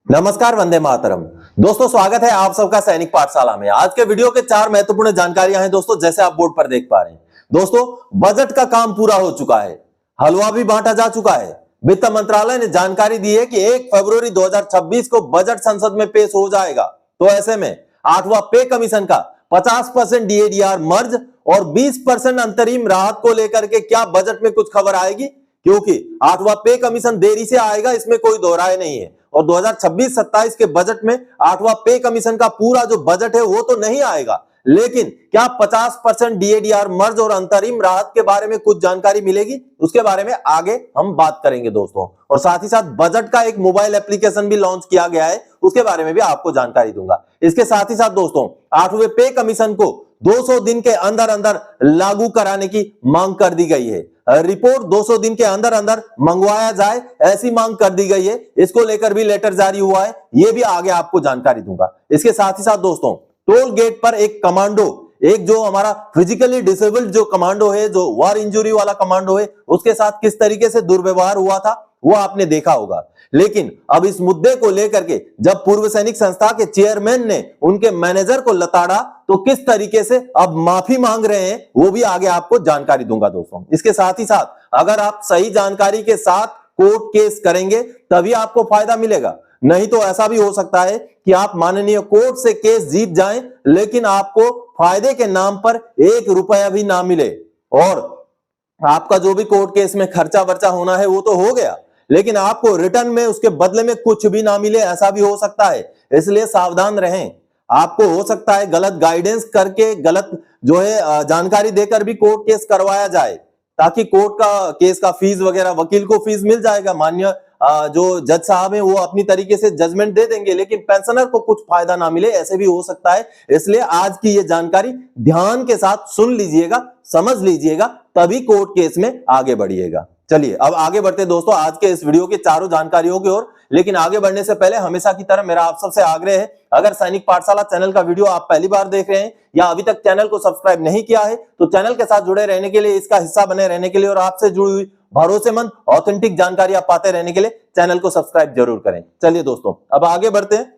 नमस्कार, वंदे मातरम। दोस्तों, स्वागत है आप सबका सैनिक पाठशाला में। आज के वीडियो के 4 महत्वपूर्ण जानकारियां हैं दोस्तों, जैसे आप बोर्ड पर देख पा रहे हैं। दोस्तों, बजट का काम पूरा हो चुका है, हलवा भी बांटा जा चुका है। वित्त मंत्रालय ने जानकारी दी है कि 1 फरवरी 2026 को बजट संसद में पेश हो जाएगा। तो ऐसे में 8वां पे कमीशन का 50% डीएडीआर मर्ज और 20% अंतरिम राहत को लेकर के क्या बजट में कुछ खबर आएगी? क्योंकि 8वां पे कमीशन देरी से आएगा, इसमें कोई दो राय नहीं है। और 2026-27 के बजट में 8वां पे कमीशन का पूरा जो बजट है वो तो नहीं आएगा, लेकिन क्या 50% डीएडीआर मर्ज और अंतरिम राहत के बारे में कुछ जानकारी मिलेगी? उसके बारे में आगे हम बात करेंगे दोस्तों। और साथ ही साथ बजट का एक मोबाइल एप्लीकेशन भी लॉन्च किया गया है, उसके बारे में भी आपको जानकारी दूंगा। इसके साथ ही साथ दोस्तों, 8वें पे कमीशन को 200 दिन के अंदर अंदर लागू कराने की मांग कर दी गई है। रिपोर्ट 200 दिन के अंदर अंदर मंगवाया जाए, ऐसी मांग कर दी गई है। इसको लेकर भी लेटर जारी हुआ है, ये भी आगे आपको जानकारी दूंगा। इसके साथ ही साथ दोस्तों, टोल गेट पर एक कमांडो, एक जो हमारा फिजिकली डिसेबल्ड जो कमांडो है, जो वार इंजरी वाला कमांडो है, उसके साथ किस तरीके से दुर्व्यवहार हुआ था वो आपने देखा होगा। लेकिन अब इस मुद्दे को लेकर के जब पूर्व सैनिक संस्था के चेयरमैन ने उनके मैनेजर को लताड़ा, तो किस तरीके से अब माफी मांग रहे हैं वो भी आगे आपको जानकारी दूंगा दोस्तों। इसके साथ ही साथ अगर आप सही जानकारी के साथ कोर्ट केस करेंगे तभी आपको फायदा मिलेगा, नहीं तो ऐसा भी हो सकता है कि आप माननीय कोर्ट से केस जीत जाएं, लेकिन आपको फायदे के नाम पर 1 रुपया भी ना मिले और आपका जो भी कोर्ट केस में खर्चा वर्चा होना है वो तो हो गया, लेकिन आपको रिटर्न में उसके बदले में कुछ भी ना मिले, ऐसा भी हो सकता है। इसलिए सावधान रहें। आपको हो सकता है गलत गाइडेंस करके, गलत जो है जानकारी देकर भी कोर्ट केस करवाया जाए, ताकि कोर्ट का केस का फीस वगैरह, वकील को फीस मिल जाएगा, मान्य जो जज साहब हैं वो अपनी तरीके से जजमेंट दे देंगे, लेकिन पेंशनर को कुछ फायदा ना मिले, ऐसे भी हो सकता है। इसलिए आज की ये जानकारी ध्यान के साथ सुन लीजिएगा, समझ लीजिएगा, तभी कोर्ट केस में आगे बढ़िएगा। चलिए अब आगे बढ़ते दोस्तों आज के इस वीडियो के चारों जानकारियों की ओर। लेकिन आगे बढ़ने से पहले हमेशा की तरह मेरा आप सबसे आग्रह है, अगर सैनिक पाठशाला चैनल का वीडियो आप पहली बार देख रहे हैं या अभी तक चैनल को सब्सक्राइब नहीं किया है, तो चैनल के साथ जुड़े रहने के लिए, इसका हिस्सा बने रहने के लिए और आपसे जुड़ी हुई भरोसेमंद ऑथेंटिक जानकारी आप पाते रहने के लिए चैनल को सब्सक्राइब जरूर करें। चलिए दोस्तों अब आगे बढ़ते हैं।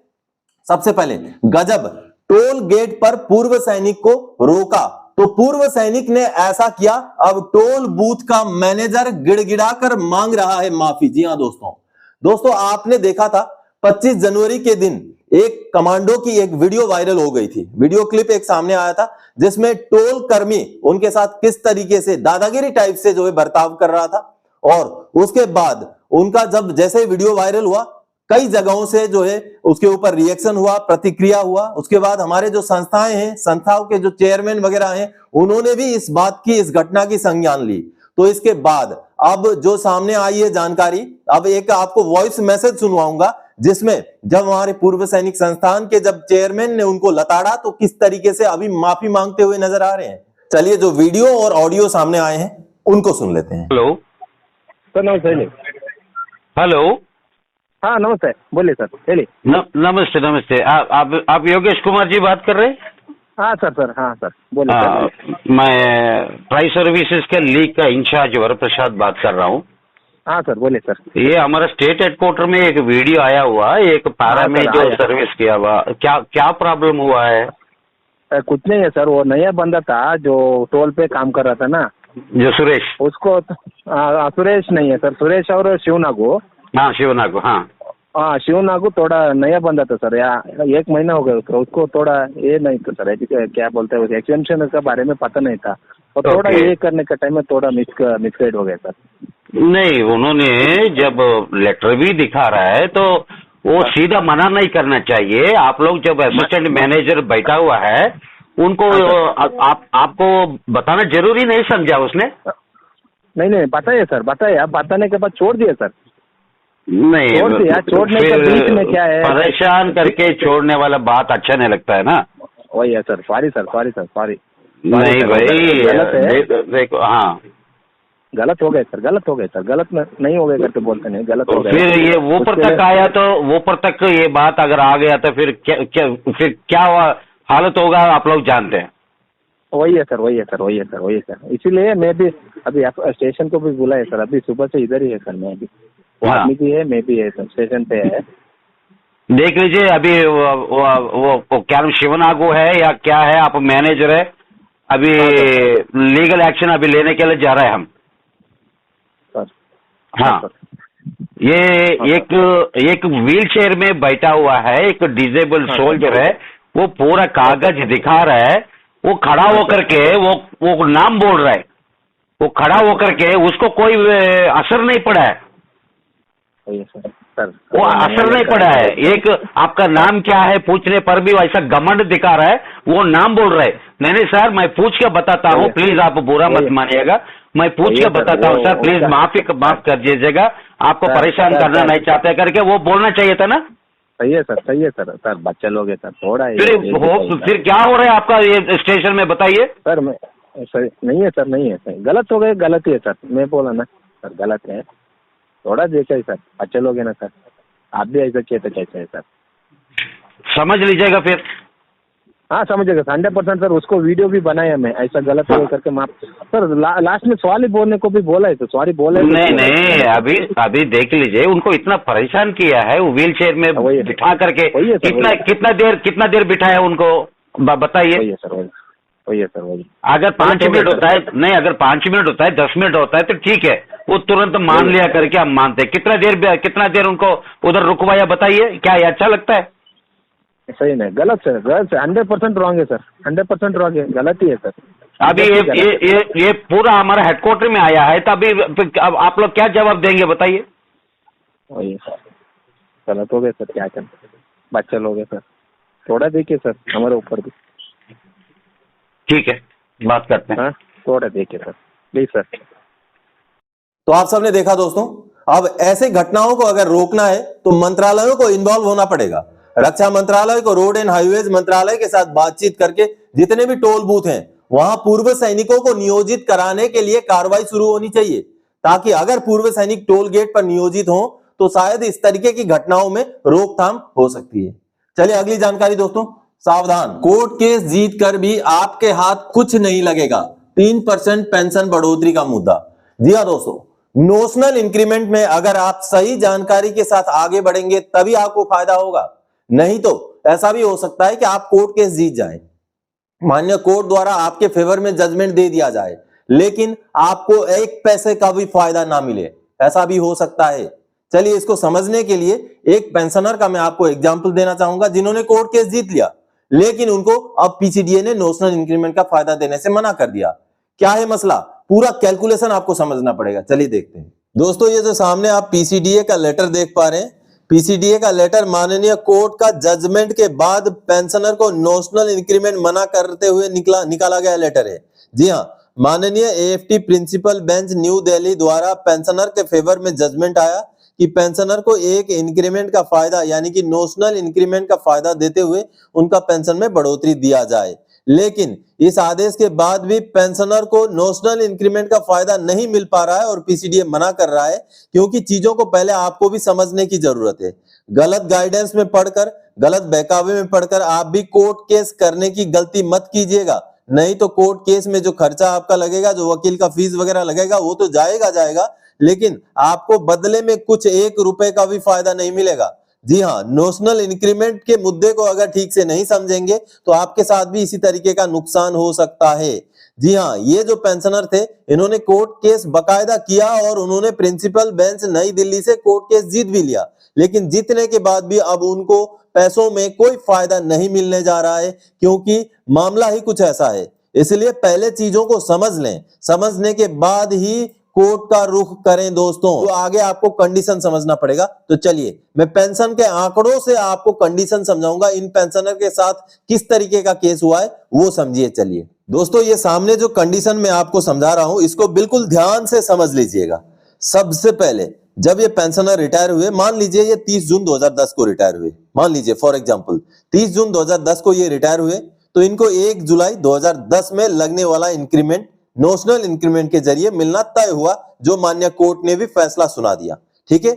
सबसे पहले गजब, टोल गेट पर पूर्व सैनिक को रोका। तो पूर्व सैनिक ने ऐसा किया, अब टोल बूथ का मैनेजर गिड़गिड़ाकर मांग रहा है माफी। जी हां दोस्तों आपने देखा था 25 जनवरी के दिन एक कमांडो की एक वीडियो वायरल हो गई थी। वीडियो क्लिप एक सामने आया था जिसमें टोल कर्मी उनके साथ किस तरीके से दादागिरी टाइप से जो है बर्ताव कर रहा था। और उसके बाद उनका जब जैसे वीडियो वायरल हुआ, कई जगहों से जो है उसके ऊपर रिएक्शन हुआ, प्रतिक्रिया हुआ। उसके बाद हमारे जो संस्थाएं हैं, संस्थाओं के जो चेयरमैन वगैरह हैं, उन्होंने भी इस बात की, इस घटना की संज्ञान ली। तो इसके बाद अब जो सामने आई है जानकारी, अब एक आपको वॉइस मैसेज सुनवाऊंगा जिसमें जब हमारे पूर्व सैनिक संस्थान के जब चेयरमैन ने उनको लताड़ा तो किस तरीके से अभी माफी मांगते हुए नजर आ रहे हैं। चलिए जो वीडियो और ऑडियो सामने आए हैं उनको सुन लेते हैं। हेलो सर नमस्ते। हेलो। हाँ नमस्ते, बोलिए सर, बोलिए। नमस्ते नमस्ते। आप योगेश कुमार जी बात कर रहे हैं? हाँ सर, हाँ सर, बोलिए सर। मैं ट्राई सर्विसेज के लीग का इंचार्ज वरप्रसाद बात कर रहा हूँ। हाँ सर, बोलिए सर। ये हमारा स्टेट हेडक्वार्टर में एक वीडियो आया हुआ, एक पारा में जो सर्विस किया हुआ, क्या प्रॉब्लम हुआ है? कुछ नहीं है सर, वो नया बंदा था जो टोल पे काम कर रहा था ना, जो सुरेश, उसको सुरेश नहीं है सर, सुरेश और शिवनागु। हाँ शिवनागु, हाँ शिवनागु थोड़ा नया बंदा था सर, 1 महीना हो गया उसको थोड़ा ये नहीं था सर, क्या बोलते हैं एक्सटेंशन के बारे में पता नहीं था, और थोड़ा ये करने के टाइम में थोड़ा मिसगाइड हो गया सर। नहीं, उन्होंने जब लेटर भी दिखा रहा है तो वो सीधा मना नहीं करना चाहिए। आप लोग जब असिस्टेंट मैनेजर बैठा हुआ है उनको आपको बताना जरूरी नहीं समझा उसने? नहीं बताइए सर, बताइए, आप बताने के बाद छोड़ दिए सर। नहीं, छोड़ दिया, छोड़ने के बीच में क्या है, परेशान करके छोड़ने वाला बात अच्छा नहीं लगता है ना। वही है सर, सॉरी सर। नहीं भाई, देखो, हाँ गलत हो गए सर, गलत नहीं हो गए करके बोलते नहीं, गलत हो गए। फिर ये ऊपर तक आया तो ऊपर तक ये बात अगर आ गया तो फिर क्या हालत होगा आप लोग जानते हैं। वही है सर। इसीलिए मैं भी अभी स्टेशन को भी बुलाया सर, अभी सुबह से इधर ही है सर, मैं भी, वो आदमी भी है, मैं भी है सर, स्टेशन पे है। देख लीजिए अभी वो क्या नाम शिवनागु है या क्या है, आप मैनेजर है, अभी लीगल एक्शन अभी लेने के लिए जा रहे हैं हम। सर हाँ, ये एक व्हील चेयर में बैठा हुआ है, एक डिजेबल सोल्जर है, वो पूरा कागज दिखा रहा है, वो खड़ा होकर के वो नाम बोल रहा है, वो खड़ा होकर के उसको कोई असर नहीं पड़ा है, सर वो असर नहीं पड़ा है। एक आपका नाम क्या है पूछने पर भी ऐसा घमंड दिखा रहा है, वो नाम बोल रहा है। नहीं सर, मैं पूछ के बताता हूँ, प्लीज आप बुरा मत मानिएगा, मैं पूछ के बताता हूँ सर, प्लीज माफ कर दीजिएगा, आपको परेशान करना नहीं चाहते करके वो बोलना चाहिए था ना। सही है सर, सही है सर। सर बच्चे लोग है सर, थोड़ा फिर क्या हो रहा है आपका ये स्टेशन में, बताइए सर। मैं सर नहीं है सर, नहीं है सर, गलत हो गए, गलत ही है सर, मैं बोला ना सर, गलत है, थोड़ा देखा है सर, बच्चे लोग है ना सर, आप भी ऐसा किए तो कैसे है सर, समझ लीजिएगा फिर। हाँ समझेगा 100% सर, उसको वीडियो भी बनाया मैं, ऐसा गलत हो करके माफ सर। लास्ट में सॉरी बोलने को भी बोला है, तो सॉरी बोला है। नहीं, अभी देख लीजिए, उनको इतना परेशान किया है, वो व्हील चेयर में बिठा करके, कितना देर बिठाया उनको, बताइए। वही है सर, वही है सर, वही। अगर 5 मिनट होता है, नहीं अगर 5 मिनट होता है, 10 मिनट होता है तो ठीक है, वो तुरंत मान लिया करके हम मानते हैं। कितना देर उनको उधर रुकवाया, बताइए, क्या ये अच्छा लगता है? सही नहीं, गलत सर, गलत सर, 100% रॉन्ग है सर, 100% रॉन्ग है, गलत ही है सर। अभी ये पूरा हमारा हेडक्वार्टर में आया है, तो अभी अब आप लोग क्या जवाब देंगे, बताइए। वही है सर, गलत हो गए सर, क्या करें, बच्चे लोग है सर, थोड़ा देखिए सर हमारे ऊपर भी। ठीक है, बात करते हैं। हाँ, थोड़ा देखिए सर, प्लीज सर। तो आप सबने देखा दोस्तों, अब ऐसे घटनाओं को अगर रोकना है तो मंत्रालयों को इन्वॉल्व होना पड़ेगा। रक्षा मंत्रालय को रोड एंड हाईवेज मंत्रालय के साथ बातचीत करके जितने भी टोल बूथ हैं वहां पूर्व सैनिकों को नियोजित कराने के लिए कार्रवाई शुरू होनी चाहिए, ताकि अगर पूर्व सैनिक टोल गेट पर नियोजित हो तो शायद इस तरीके की घटनाओं में रोकथाम हो सकती है। चलिए अगली जानकारी दोस्तों, सावधान, कोर्ट केस जीत कर भी आपके हाथ कुछ नहीं लगेगा, 3% पेंशन बढ़ोतरी का मुद्दा। जी हाँ दोस्तों, नोशनल इंक्रीमेंट में अगर आप सही जानकारी के साथ आगे बढ़ेंगे तभी आपको फायदा होगा, नहीं तो ऐसा भी हो सकता है कि आप कोर्ट केस जीत जाएं, मान्य कोर्ट द्वारा आपके फेवर में जजमेंट दे दिया जाए, लेकिन आपको 1 पैसे का भी फायदा ना मिले, ऐसा भी हो सकता है। चलिए इसको समझने के लिए एक पेंशनर का मैं आपको एग्जांपल देना चाहूंगा, जिन्होंने कोर्ट केस जीत लिया, लेकिन उनको अब पीसीडीए ने नोशनल इंक्रीमेंट का फायदा देने से मना कर दिया। क्या है मसला, पूरा कैलकुलेशन आपको समझना पड़ेगा। चलिए देखते हैं दोस्तों, ये जो सामने आप पीसीडीए का लेटर देख पा रहे हैं, पीसीडीए का लेटर माननीय कोर्ट का जजमेंट के बाद पेंशनर को नोशनल इंक्रीमेंट मना करते हुए निकाला गया लेटर है। जी हाँ, माननीय AFT principal bench New Delhi द्वारा पेंशनर के फेवर में जजमेंट आया कि पेंशनर को एक इंक्रीमेंट का फायदा यानी कि नोशनल इंक्रीमेंट का फायदा देते हुए उनका पेंशन में बढ़ोतरी दिया जाए, लेकिन इस आदेश के बाद भी पेंशनर को नोशनल इंक्रीमेंट का फायदा नहीं मिल पा रहा है और पीसीडीए मना कर रहा है, क्योंकि चीजों को पहले आपको भी समझने की जरूरत है। गलत गाइडेंस में पढ़कर, गलत बहकावे में पढ़कर आप भी कोर्ट केस करने की गलती मत कीजिएगा, नहीं तो कोर्ट केस में जो खर्चा आपका लगेगा, जो वकील का फीस वगैरह लगेगा, वो तो जाएगा, लेकिन आपको बदले में कुछ 1 रुपए का भी फायदा नहीं मिलेगा। जी हाँ, नोशनल इंक्रीमेंट के मुद्दे को अगर ठीक से नहीं समझेंगे तो आपके साथ भी इसी तरीके का नुकसान हो सकता है। जी हाँ, ये जो पेंशनर थे, इन्होंने कोर्ट केस बकायदा किया और उन्होंने प्रिंसिपल बेंच नई दिल्ली से कोर्ट केस जीत भी लिया, लेकिन जीतने के बाद भी अब उनको पैसों में कोई फायदा नहीं मिलने जा रहा है, क्योंकि मामला ही कुछ ऐसा है। इसलिए पहले चीजों को समझ लें, समझने के बाद ही कोर्ट का रुख करें दोस्तों। तो आगे आपको कंडीशन समझना पड़ेगा। तो चलिए मैं पेंशन के आंकड़ों से आपको कंडीशन समझाऊंगा, इन पेंशनर के साथ किस तरीके का केस हुआ है वो समझिए। चलिए दोस्तों, ये सामने जो कंडीशन मैं आपको समझा रहा हूं, इसको बिल्कुल ध्यान से समझ लीजिएगा। सबसे पहले जब ये पेंशनर रिटायर हुए, मान लीजिए ये 30 जून 2010 को रिटायर हुए, मान लीजिए फॉर एग्जांपल 30 जून 2010 को ये रिटायर हुए, तो इनको 1 जुलाई 2010 में लगने वाला इंक्रीमेंट नोशनल इंक्रीमेंट के जरिए मिलना तय हुआ, जो मान्य कोर्ट ने भी फैसला सुना दिया। ठीक है,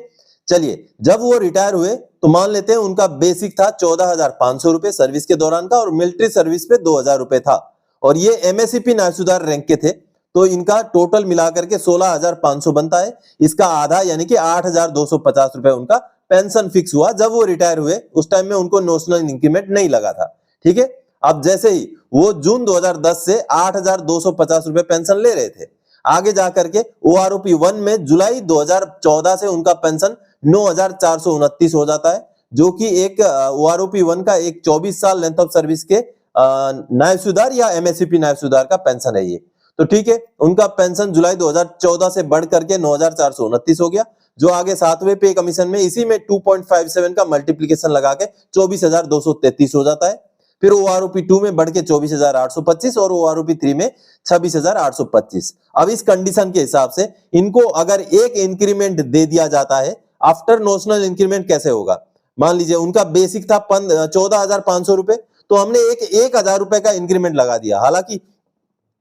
चलिए जब वो रिटायर हुए तो मान लेते हैं उनका बेसिक था 14,500 रुपए सर्विस के दौरान का, और मिलिट्री सर्विस पे 2,000 रुपए था, और ये एमएससीपी नायसुदार रैंक के थे। तो इनका टोटल मिलाकर के 16,500 बनता है। इसका आधा यानी कि 8,250 रुपए उनका पेंशन फिक्स हुआ। जब वो रिटायर हुए उस टाइम में उनको नोशनल इंक्रीमेंट नहीं लगा था, ठीक है। अब जैसे ही वो जून 2010 से 8,250 रुपए पेंशन ले रहे थे, आगे जाकर के OROP 1 में जुलाई 2014 से उनका पेंशन 9,429 हो जाता है, जो कि एक OROP 1 का एक 24 साल लेंथ ऑफ सर्विस के नायब सुधार या MSCP नायब सुधार का पेंशन है ये। तो ठीक है, उनका पेंशन जुलाई 2014 से बढ़ करके 9,429 हो गया, जो आगे 7वें पे कमीशन में इसी में 2.57 का मल्टीप्लिकेशन लगा के 24,233 हो जाता है। फिर OROP 2 में बढ़ के 24,825 और OROP 3 में 26,825। अब इस कंडीशन के हिसाब से इनको अगर एक इंक्रीमेंट दे दिया जाता है आफ्टर नोशनल इंक्रीमेंट, कैसे होगा? मान लीजिए उनका बेसिक था 14,500 रुपए, तो हमने एक 1,000 रुपए का इंक्रीमेंट लगा दिया। हालांकि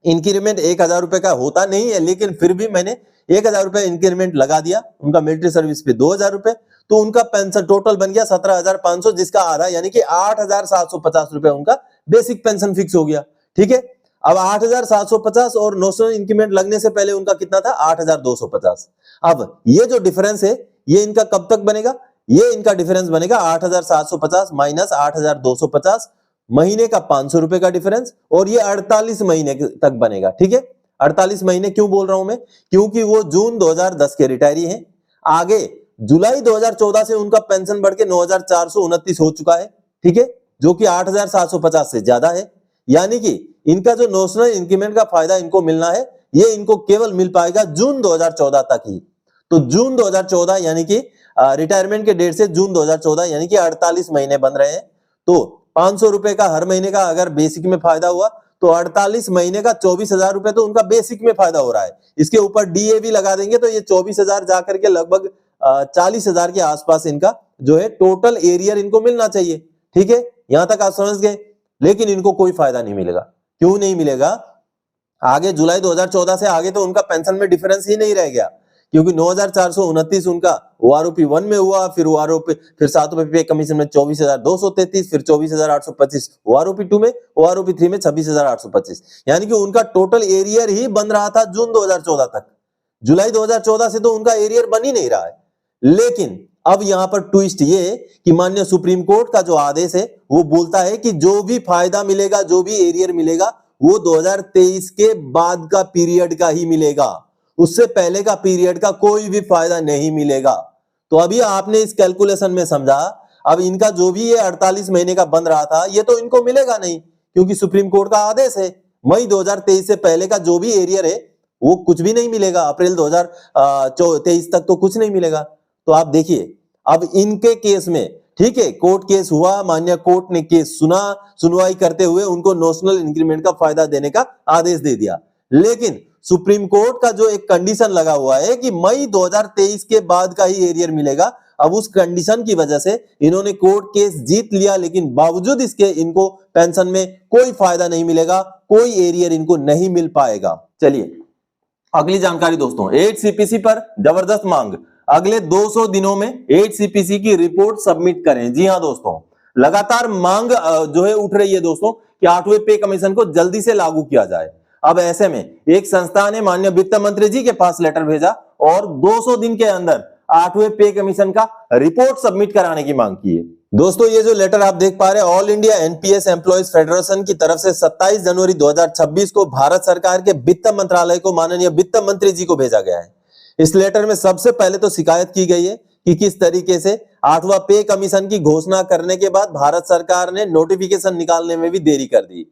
इंक्रीमेंट 1,000 रुपए का होता नहीं है, लेकिन फिर भी मैंने 1,000 रुपए इंक्रीमेंट लगा दिया। उनका मिलिट्री सर्विस पे 2,000 रुपए, तो उनका पेंशन टोटल बन गया 17,500, जिसका आधा यानी कि 8,750 रुपए उनका बेसिक पेंशन फिक्स हो गया, ठीक है। अब 8,750 और नोशनल इंक्रीमेंट लगने से पहले उनका कितना था? 8,250। अब ये जो डिफरेंस है ये इनका कब तक बनेगा? ये इनका डिफरेंस बनेगा 8,750 माइनस 8,250, महीने का 500 रुपए का डिफरेंस, और ये 48 महीने तक बनेगा, ठीक है। 48 महीने क्यों बोल रहा हूं मैं? क्योंकि वो जून 2010 के रिटायरी हैं। आगे जुलाई 2014 से उनका पेंशन बढ़ के 9,429 हो चुका है, ठीक है, जो कि 8,750 से ज्यादा है। यानी कि इनका जो नोशनल इंक्रीमेंट का फायदा इनको मिलना है, ये इनको केवल मिल पाएगा जून 2014 तक ही। तो जून 2014 यानी कि रिटायरमेंट के डेट से जून 2014 यानी कि 48 महीने बन रहे हैं। तो 500 रुपए का हर महीने का अगर बेसिक में फायदा हुआ, तो 48 महीने का 24,000 रुपए तो उनका बेसिक में फायदा हो रहा है। इसके ऊपर DA भी लगा देंगे तो ये 24,000 जाकर के लगभग 40,000 के आसपास इनका जो है टोटल एरियर इनको मिलना चाहिए, ठीक है। यहां तक आप समझ गए। लेकिन इनको कोई फायदा नहीं मिलेगा। क्यों नहीं मिलेगा? आगे जुलाई 2014 से आगे तो उनका पेंशन में डिफरेंस ही नहीं रह गया, क्योंकि 9,429 उनका OROP 1 में हुआ, फिर OROP फिर 7वें पे कमीशन में 24,233, फिर 24,825 OROP 2 में, OROP 3 में 26,825। यानी कि उनका टोटल एरियर ही बन रहा था जून 2014 तक। जुलाई 2014 से तो उनका एरियर बन ही नहीं रहा है। लेकिन अब यहां पर ट्विस्ट ये कि माननीय सुप्रीम कोर्ट का जो आदेश है वो बोलता है कि जो भी फायदा मिलेगा, जो भी एरियर मिलेगा, वो 2023 के बाद का पीरियड का ही मिलेगा। उससे पहले का पीरियड का कोई भी फायदा नहीं मिलेगा। तो अभी आपने इस कैलकुलेशन में समझा, अब इनका जो भी ये 48 महीने का बन रहा था, ये तो इनको मिलेगा नहीं, क्योंकि सुप्रीम कोर्ट का आदेश है मई 2023 से पहले का जो भी एरियर है वो कुछ भी नहीं मिलेगा। अप्रैल 2023 तक तो कुछ नहीं मिलेगा। तो आप देखिए, अब इनके केस में, ठीक है, कोर्ट केस हुआ, माननीय कोर्ट ने केस सुना, सुनवाई करते हुए उनको नोशनल इंक्रीमेंट का फायदा देने का आदेश दे दिया। लेकिन सुप्रीम कोर्ट का जो एक कंडीशन लगा हुआ है कि मई 2023 के बाद का ही एरियर मिलेगा, अब उस कंडीशन की वजह से इन्होंने कोर्ट केस जीत लिया, लेकिन बावजूद इसके इनको पेंशन में कोई फायदा नहीं मिलेगा, कोई एरियर इनको नहीं मिल पाएगा। चलिए अगली जानकारी दोस्तों, 8 CPC पर जबरदस्त मांग। अगले 200 दिनों में 8 CPC की रिपोर्ट सबमिट करें। जी हां दोस्तों, लगातार मांग जो है उठ रही है दोस्तों कि 8वें पे कमीशन को जल्दी से लागू किया जाए। अब ऐसे में एक संस्था ने माननीय वित्त मंत्री जी के पास लेटर भेजा और 200 दिन के अंदर 8वें पे कमीशन का रिपोर्ट सबमिट कराने की मांग की है। दोस्तों ये जो लेटर आप देख पा रहे हैं, all India NPS employees federation की तरफ से 27 जनवरी 2026 को भारत सरकार के वित्त मंत्रालय को माननीय वित्त मंत्री जी को भेजा गया है। इस लेटर में सबसे पहले तो शिकायत की गई है कि किस तरीके से 8वां पे कमीशन की घोषणा करने के बाद भारत सरकार ने नोटिफिकेशन निकालने में भी देरी कर दी।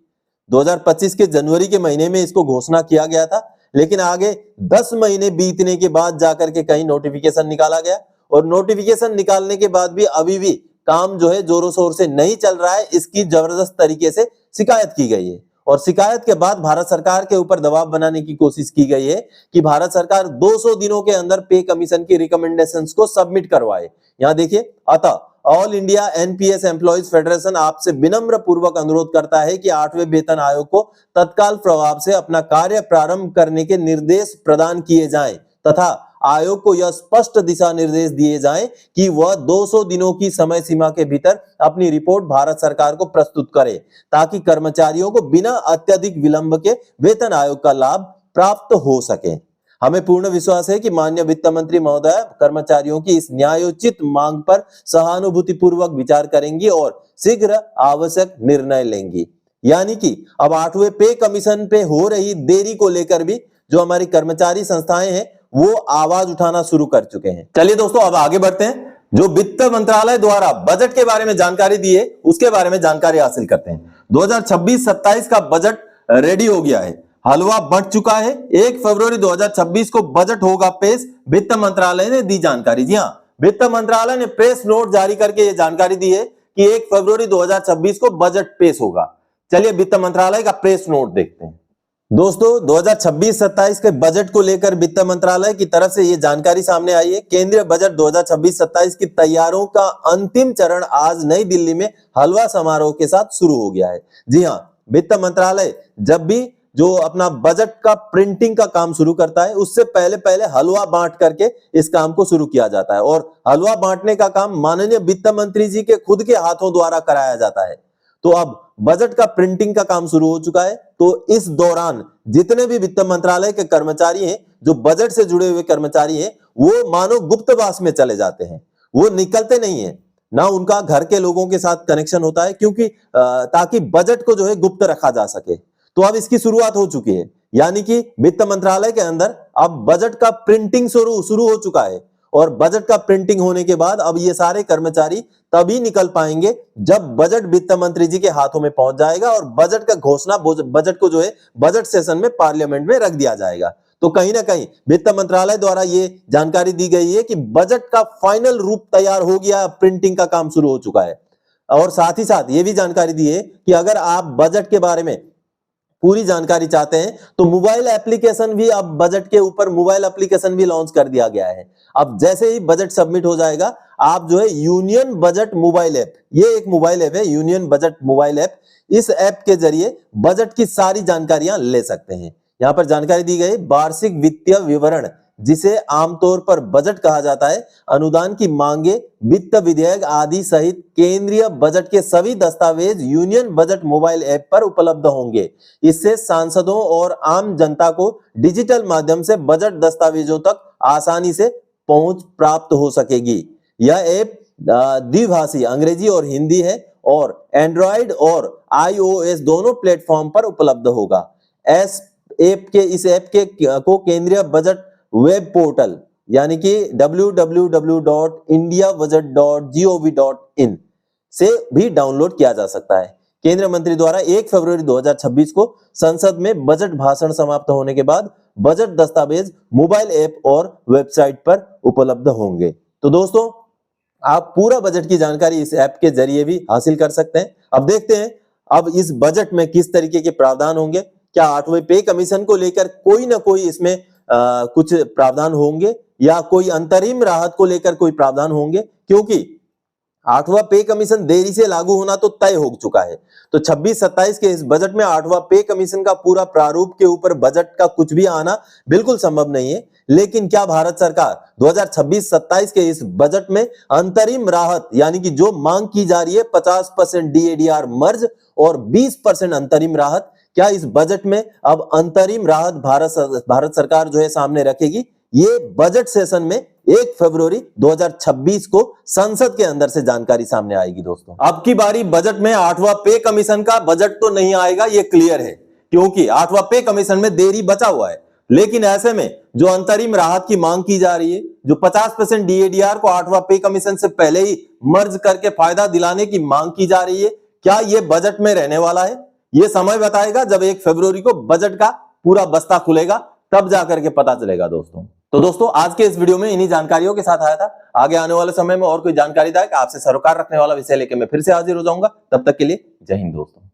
2025 के जनवरी के महीने में इसको घोषणा किया गया था, लेकिन आगे 10 महीने बीतने के बाद जाकर के कहीं नोटिफिकेशन निकाला गया, और नोटिफिकेशन निकालने के बाद भी अभी भी काम जो है जोरों शोर से नहीं चल रहा है। इसकी जबरदस्त तरीके से शिकायत की गई है, और शिकायत के बाद भारत सरकार के ऊपर दबाव बनाने की कोशिश की गई है कि भारत सरकार 200 दिनों के अंदर पे कमीशन की रिकमेंडेशंस को सबमिट करवाए। यहां देखिए, अतः all India NPS employees federation आपसे विनम्र पूर्वक अनुरोध करता है कि 8वें वेतन आयोग को तत्काल प्रभाव से अपना कार्य प्रारंभ करने के निर्देश प्रदान किए जाएं, तथा आयोग को यह स्पष्ट दिशा निर्देश दिए जाएं कि वह 200 दिनों की समय सीमा के भीतर अपनी रिपोर्ट भारत सरकार को प्रस्तुत करे, ताकि कर्मचारियों को बिना अत्यधिक विलंब के वेतन आयोग का लाभ प्राप्त हो सके। हमें पूर्ण विश्वास है कि माननीय वित्त मंत्री महोदय कर्मचारियों की इस न्यायोचित मांग पर सहानुभूतिपूर्वक विचार करेंगी और शीघ्र आवश्यक निर्णय लेंगी। यानी कि अब 8वें पे कमीशन पे हो रही देरी को लेकर भी जो हमारी कर्मचारी संस्थाएं हैं वो आवाज उठाना शुरू कर चुके हैं। चलिए दोस्तों, अब आगे बढ़ते हैं। जो वित्त मंत्रालय द्वारा बजट के बारे में जानकारी दी है उसके बारे में जानकारी हासिल करते हैं। 2026-27 का बजट रेडी हो गया है, हलवा बंट चुका है। 1 फरवरी 2026 को बजट होगा पेश, वित्त मंत्रालय ने दी जानकारी। जी हाँ, वित्त मंत्रालय ने प्रेस नोट जारी करके यह जानकारी दी है कि 1 फरवरी 2026 को बजट पेश होगा। चलिए वित्त मंत्रालय का प्रेस नोट देखते हैं। दोस्तों, 2026-27 के बजट को लेकर वित्त मंत्रालय की तरफ से यह जानकारी सामने आई है। केंद्रीय बजट 2026-27 की तैयारियों का अंतिम चरण आज नई दिल्ली में हलवा समारोह के साथ शुरू हो गया है। जी हां, वित्त मंत्रालय जब भी जो अपना बजट का प्रिंटिंग का काम शुरू करता है उससे पहले पहले हलवा बांट करके इस काम को शुरू किया जाता है और हलवा बांटने का काम माननीय वित्त मंत्री जी के खुद के हाथों द्वारा कराया जाता है। तो अब बजट का प्रिंटिंग का काम शुरू हो चुका है। तो इस दौरान जितने भी वित्त मंत्रालय के कर्मचारी हैं, जो बजट से जुड़े हुए कर्मचारी हैं, वो मानो गुप्तवास में चले जाते हैं, वो निकलते नहीं है ना। उनका घर के लोगों के साथ कनेक्शन होता है क्योंकि ताकि बजट को जो है गुप्त रखा जा सके। तो अब इसकी शुरुआत हो चुकी है, यानी कि वित्त मंत्रालय के अंदर अब बजट का प्रिंटिंग शुरू हो चुका है और बजट का प्रिंटिंग होने के बाद अब ये सारे कर्मचारी तभी निकल पाएंगे जब बजट वित्त मंत्री जी के हाथों में पहुंच जाएगा और बजट का घोषणा बजट को जो है बजट सेशन में पार्लियामेंट में रख दिया जाएगा। तो कहीं ना कहीं वित्त मंत्रालय द्वारा ये जानकारी दी गई है कि बजट का फाइनल रूप तैयार हो गया, प्रिंटिंग का काम शुरू हो चुका है। और साथ ही साथ ये भी जानकारी दी है कि अगर आप बजट के बारे में पूरी जानकारी चाहते हैं तो मोबाइल एप्लीकेशन भी, अब बजट के ऊपर मोबाइल एप्लीकेशन भी लॉन्च कर दिया गया है। अब जैसे ही बजट सबमिट हो जाएगा, आप जो है यूनियन बजट मोबाइल ऐप, ये एक मोबाइल ऐप है यूनियन बजट मोबाइल ऐप, इस ऐप के जरिए बजट की सारी जानकारियां ले सकते हैं। यहां पर जानकारी दी गई वार्षिक वित्तीय विवरण, जिसे आमतौर पर बजट कहा जाता है, अनुदान की मांगे, वित्त विधेयक आदि सहित केंद्रीय बजट के सभी दस्तावेज यूनियन बजट मोबाइल ऐप पर उपलब्ध होंगे। इससे सांसदों और आम जनता को डिजिटल माध्यम से बजट दस्तावेजों तक आसानी से पहुंच प्राप्त हो सकेगी। यह ऐप द्विभाषी अंग्रेजी और हिंदी है और एंड्रॉइड और iOS दोनों प्लेटफॉर्म पर उपलब्ध होगा। इस ऐप को केंद्रीय बजट वेब पोर्टल यानी कि www.indiabudget.gov.in से भी डाउनलोड किया जा सकता है। केंद्रीय मंत्री द्वारा 1 फरवरी 2026 को संसद में बजट भाषण समाप्त होने के बाद बजट दस्तावेज मोबाइल ऐप और वेबसाइट पर उपलब्ध होंगे। तो दोस्तों, आप पूरा बजट की जानकारी इस ऐप के जरिए भी हासिल कर सकते हैं। अब देखते हैं अब इस बजट में किस तरीके के प्रावधान होंगे। क्या 8वें पे कमीशन को लेकर कोई ना कोई इसमें कुछ प्रावधान होंगे या कोई अंतरिम राहत को लेकर कोई प्रावधान होंगे, क्योंकि 8वां पे कमीशन देरी से लागू होना तो तय हो चुका है। तो 26-27 के इस बजट में 8वां पे कमीशन का पूरा प्रारूप के ऊपर बजट का कुछ भी आना बिल्कुल संभव नहीं है। लेकिन क्या भारत सरकार 2026-27 के इस बजट में अंतरिम राहत यानी कि जो मांग की जा रही है 50% DADR मर्ज और 20% अंतरिम राहत, क्या इस बजट में अब अंतरिम राहत भारत सरकार जो है सामने रखेगी? ये बजट सेशन में 1 फरवरी 2026 को संसद के अंदर से जानकारी सामने आएगी। दोस्तों, अब की बारी बजट में 8वां पे कमीशन का बजट तो नहीं आएगा, ये क्लियर है, क्योंकि 8वां पे कमीशन में देरी बचा हुआ है। लेकिन ऐसे में जो अंतरिम राहत की मांग की जा रही है, जो 50% DADR को 8वां पे कमीशन से पहले ही मर्ज करके फायदा दिलाने की मांग की जा रही है, क्या ये बजट में रहने वाला है? ये समय बताएगा। जब 1 फरवरी को बजट का पूरा बस्ता खुलेगा तब जाकर के पता चलेगा। तो दोस्तों, आज के इस वीडियो में इन्हीं जानकारियों के साथ आया था। आगे आने वाले समय में और कोई जानकारी आपसे सरोकार रखने वाला विषय लेकर मैं फिर से हाजिर हो जाऊंगा। तब तक के लिए जय हिंद दोस्तों।